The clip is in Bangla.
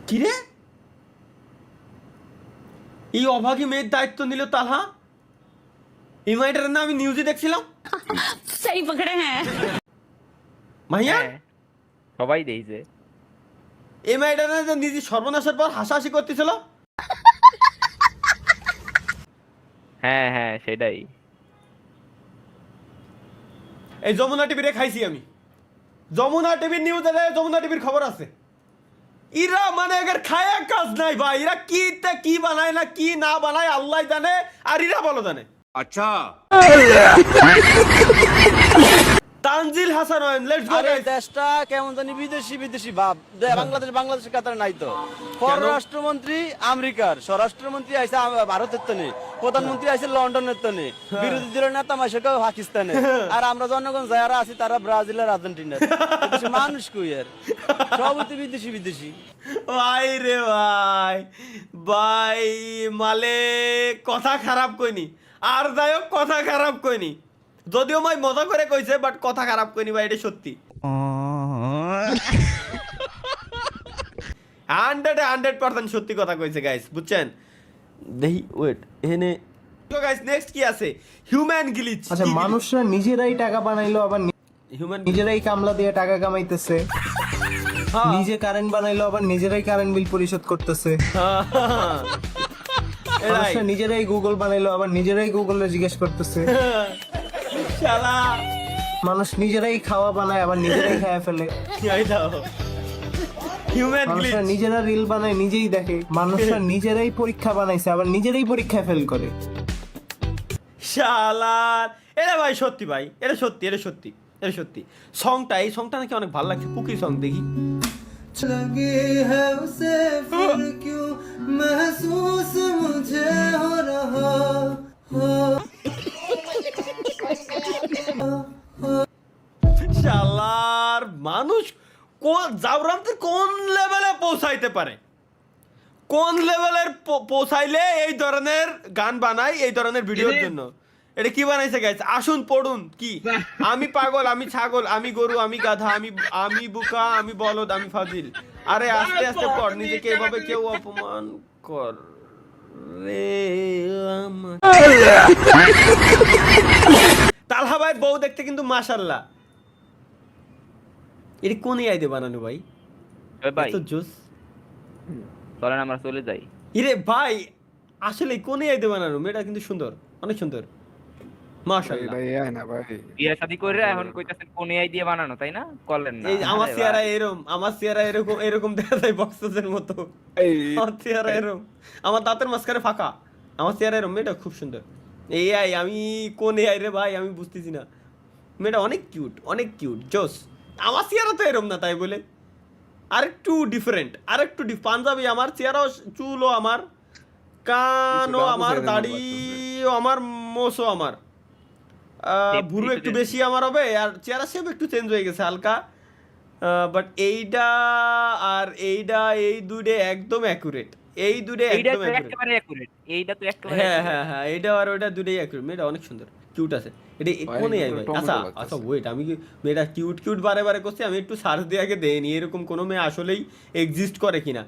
কি রে, এই অভাগী মেয়ের দায়িত্ব নিল তালহা? এই মেয়েটার না আমি নিউজে দেখছিলাম। सही पकड़े हैं। মাইয়া হ্যাঁ, সবাই দেখছে। এই মেয়েটার না নিজে সর্বনাশের পর হাসাহাসি করতেছিল। হ্যাঁ হ্যাঁ সেটাই। এই যমুনা টিভিরে খাইছি আমি, যমুনা টিভির নিউজে, যমুনা টিভির খবর আছে। ইরা মানে এর খায়া কাজ নাই ভাই, এরা কি বানায় না কি না বানায় আল্লাহ জানে, আর ইরা ভালো জানে। अच्छा তানজিল হাসান, লেটস গো আরে গাইস। দেশটা কেমন জানি বিদেশি বিদেশি ভাব। বাংলাদেশের কাতার নাই তো। পররাষ্ট্রমন্ত্রী আমেরিকার, স্বরাষ্ট্রমন্ত্রী আইছে ভারতের তনে, প্রধানমন্ত্রী আইছে লন্ডনের তনে, বিরোধী দলের নেতা মাসে পাকিস্তানে, আর আমরা জনগণ যারা আছি তারা ব্রাজিলের, আর্জেন্টিনার। মানুষ কই আর সবই তো বিদেশি বিদেশি। ভাই রে ভাই, ভাই মালে কথা খারাপ কইনি, আর যাই হোক কথা খারাপ কইনি, যদিও মাই মজা করে কইছে, বাট কথা খারাপ কইনি ভাই, এটা সত্যি। 100% সত্যি কথা কইছে গাইস, বুঝছেন? দেখি ওয়েট এখানে তো গাইস নেক্সট কি আছে, হিউম্যান গ্লিচ। আচ্ছা, মানুষরা নিজেরাই টাকা বানাইলো, আবার হিউম্যান নিজেরাই কামলা দিয়ে টাকা কামাইতেছে, নিজে কারেন্ট বানাইলো, আবার নিজেরাই কারেন্ট বিল পরিশোধ করতেছে। মানুষরা নিজেরাই গুগল বানাইলো, আবার নিজেরাই গুগলে জিজ্ঞেস করতেছে। শালা মানুষ নিজেরাই খাওয়া বানায়, আবার নিজেরাই খায়া ফেলে। এই দাও হিউম্যান গ্লিচ। মানুষরা নিজেরা রিল বানায়, নিজেই দেখে। মানুষরা নিজেরাই পরীক্ষা বানাইছে, আবার নিজেরাই পরীক্ষায় ফেল করে। শালার এটা ভাই সত্যি ভাই, এটা সত্যি, এটা সত্যি, এটা সত্যি। সংটা, এই সংটা নাকি অনেক ভালো লাগছে, পুকি সং দেখি। শালার মানুষ কোন জাউরামতে কোন লেভেলে পৌঁছাইতে পারে, কোন লেভেলের পৌঁছাইলে এই ধরনের গান বানায়, এই ধরনের ভিডিওর জন্য। এটা কি বানাইছে গাইস, আসুন পড়ুন। কি আমি পাগল, আমি ছাগল, আমি গরু, আমি গাধা, আমি বুকা, আমি বলদ, আমি ফাজিল। আরে আস্তে আস্তে পড়, নিজেকে এভাবে কেউ অপমান কর রে আমার। তালহা ভাই বউ দেখতে কিন্তু মাশাআল্লাহ। এটা কোন আইডে বানানো ভাই? ওই ভাই তো জোস। চলেন আমরা চলে যাই। ইরে ভাই আসলে কোন আইডে বানানো, মেয়েটা কিন্তু সুন্দর, অনেক সুন্দর, মাশাআল্লাহ। বিয়ে শাদী করে এখন কইতাছেন কোন এআই দিয়ে বানানো, তাই না? করলেন না? এই আমার আরে চেহারা ভাই। এরকম, আমার চেহারা এরকম এরকম দেখা যায় বক্সের মতো। আমার চেহারা এরকম, আমার দাঁতের মাঝখানে ফাঁকা, আমার চেহারা এরকম। মেয়েটা খুব সুন্দর। এআই, আমি কোন এআই রে ভাই আমি বুঝতেছি না। মেয়েটা অনেক কিউট, অনেক কিউট, জোস। আমার চেহারা তো এরকম না, তাই বলে আরেকটু ডিফারেন্ট, আরেকটু পাঞ্জাবি আমার চেহারাও, চুলও আমার, কানও আমার, দাড়িও আমার, মোসও আমার, ভুরু একটু বেশি আমার হবে, আর চেহারা শেপ একটু চেঞ্জ হয়ে গেছে হালকা। বাট এইটা আর এইটা, এই দুইটা একদম অ্যাকুরেট, এই দুইটা এইটা একদম তো অ্যাকুরেট। একেবারে অ্যাকুরেট, এইটা তো একেবারে হ্যাঁ accurate। হ্যাঁ হ্যাঁ, এইটা আর ওইটা দুটোই অ্যাকুরেট। মেয়েটা অনেক সুন্দর, কিউট আছে। এটা কোনে আই ভাই? আচ্ছা আচ্ছা ওয়েট, আমি কি মেয়েটা কিউট কিউট বারে বারে করছি, আমি একটু সার্চ দিয়ে আগে দেইনি এরকম কোনো মেয়ে আসলেই এক্সিস্ট করে কিনা।